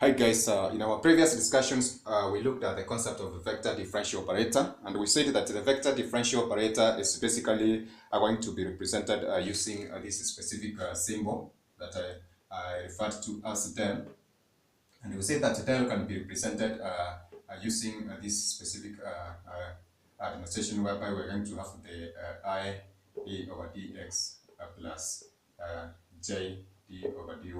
Hi guys, in our previous discussions, we looked at the concept of the vector differential operator, and we said that the vector differential operator is basically going to be represented using this specific symbol that I referred to as del. And we said that del can be represented using this specific notation whereby we're going to have the I d over dx plus j d over dy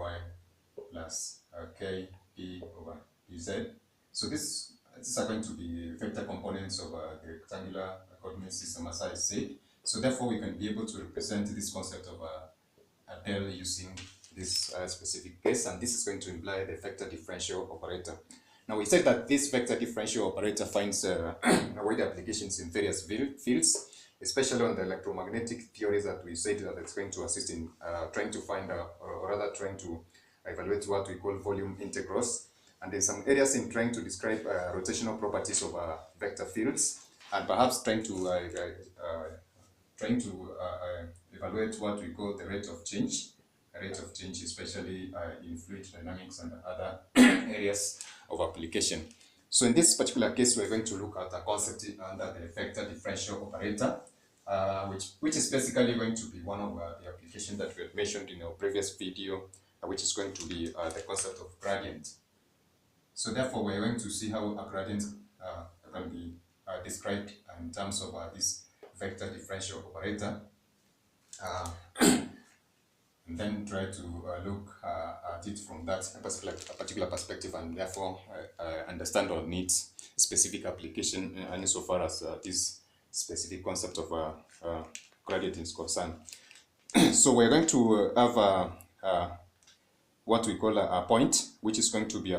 plus k d over dz. So these are going to be vector components of the rectangular coordinate system, as I said. So therefore, we can be able to represent this concept of a del using this specific case, and this is going to imply the vector differential operator. Now we said that this vector differential operator finds wide applications in various fields, especially on the electromagnetic theories that we said that it's going to assist in trying to find, or rather trying to evaluate what we call volume integrals, and in some areas in trying to describe rotational properties of vector fields, and perhaps trying to evaluate what we call the rate of change, especially in fluid dynamics and other areas of application. So in this particular case, we're going to look at a concept under the vector differential operator, which is basically going to be one of the applications that we had mentioned in our previous video, which is going to be the concept of gradient. So therefore, we're going to see how a gradient can be described in terms of this vector differential operator, and then try to look at it from that particular perspective, and therefore understand our needs, specific application, and insofar as this specific concept of gradient is concerned. So we're going to have what we call a point, which is going to be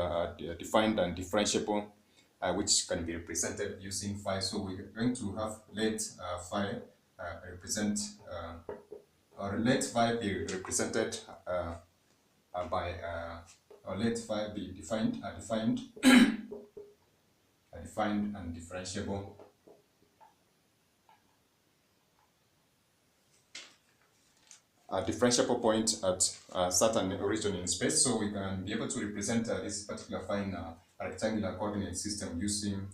defined and differentiable, which can be represented using phi. So we're going to have let phi represent, or let phi be represented by, or let phi be defined and differentiable a differentiable point at a certain region in space. So we can be able to represent this particular phi in a rectangular coordinate system using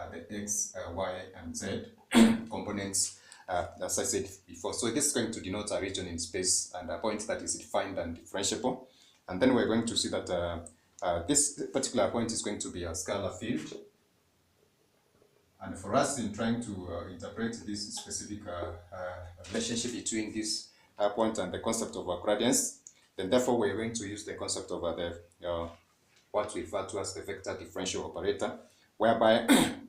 the x, y, and z components, as I said before. So this is going to denote a region in space and a point that is defined and differentiable. And then we're going to see that this particular point is going to be a scalar field. And for us, in trying to interpret this specific relationship between this point and the concept of gradients, then therefore we're going to use the concept of what we refer to as the vector differential operator, whereby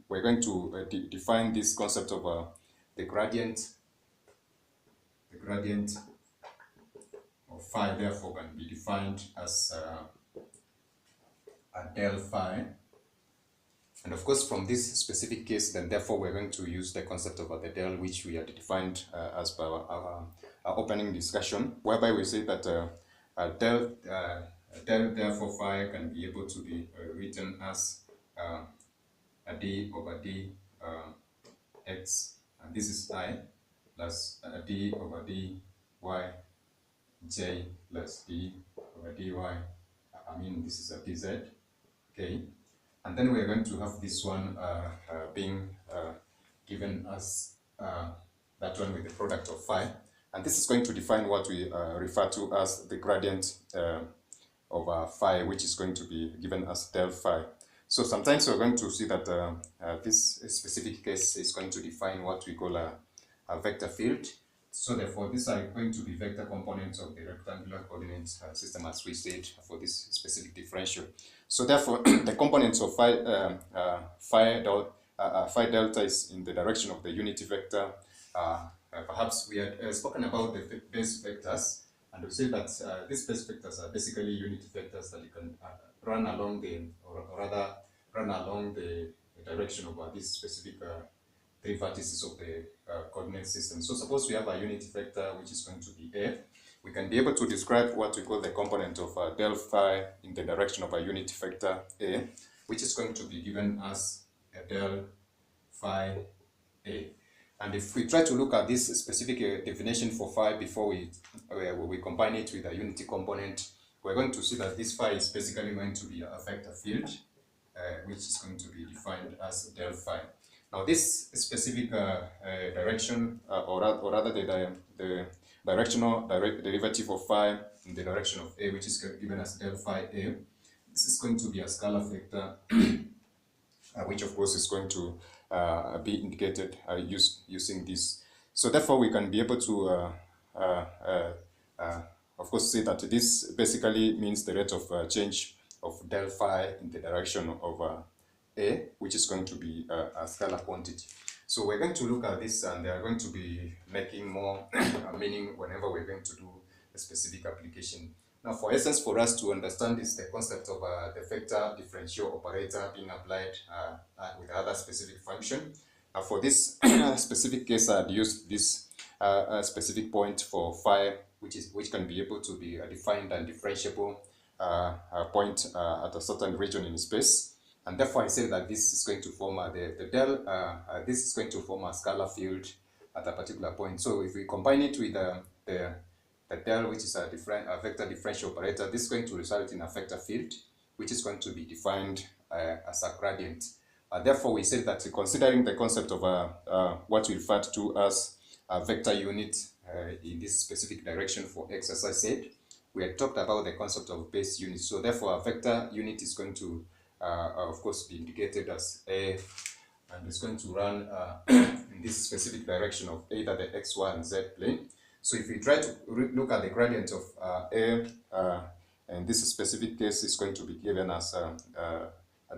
we're going to define this concept of the gradient of phi, therefore can be defined as a del phi. And of course, from this specific case, then therefore we're going to use the concept of the del, which we had defined as per our opening discussion, whereby we say that del therefore phi can be able to be written as a d over d x, and this is I, plus d over d y j plus d over dy. I mean, this is a dz, okay. And then we're going to have this one being given as that one with the product of phi. And this is going to define what we refer to as the gradient of phi, which is going to be given as del phi. So sometimes we're going to see that this specific case is going to define what we call a vector field. So therefore, these are going to be vector components of the rectangular coordinate system, as we said, for this specific differential. So therefore, the components of phi delta is in the direction of the unity vector. Perhaps we had spoken about the base vectors, and we say that these base vectors are basically unity vectors that you can run along the, or rather run along the direction of this specific three vertices of the coordinate system. So suppose we have a unity vector which is going to be A. We can be able to describe what we call the component of del phi in the direction of a unity vector A, which is going to be given as a del phi A. And if we try to look at this specific definition for phi before we combine it with a unity component, we're going to see that this phi is basically going to be a vector field, which is going to be defined as del phi. Now this specific direction, or rather the directional derivative of phi in the direction of a, which is given as del phi a, this is going to be a scalar vector, which of course is going to be indicated using this. So therefore we can be able to of course say that this basically means the rate of change of del phi in the direction of a, which is going to be a scalar quantity. So we're going to look at this, and they are going to be making more meaning whenever we're going to do a specific application. Now, for instance, for us to understand this, the concept of the vector differential operator being applied with other specific function. For this specific case, I'd used this specific point for phi, which can be able to be a defined and differentiable point at a certain region in space. And therefore, I say that this is going to form the del. This is going to form a scalar field at a particular point. So if we combine it with the del, which is a vector differential operator, this is going to result in a vector field, which is going to be defined as a gradient. Therefore, we say that considering the concept of what we refer to as a vector unit in this specific direction for x, as I said, we had talked about the concept of base unit. So therefore, a vector unit is going to, of course, be indicated as a, and it's going to run in this specific direction of either the x, y, and z plane. So if we try to look at the gradient of a, and this specific case is going to be given as a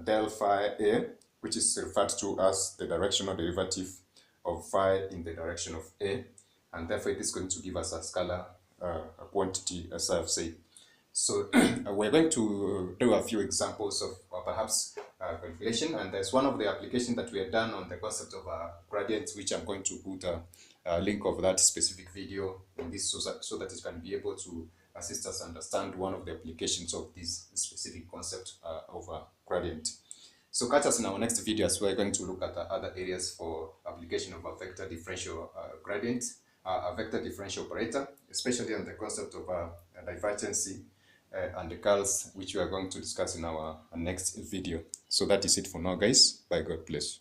del phi a, which is referred to as the directional derivative of phi in the direction of a, and therefore it is going to give us a scalar quantity, as I have said. So we're going to do a few examples of perhaps calculation, and there's one of the applications that we have done on the concept of gradients, which I'm going to put a link of that specific video in this so that it can be able to assist us understand one of the applications of this specific concept of gradient. So catch us in our next video as we're going to look at other areas for application of a vector differential gradient, a vector differential operator, especially on the concept of divergency and the curls, which we are going to discuss in our next video. So that is it for now, guys. Bye, God bless.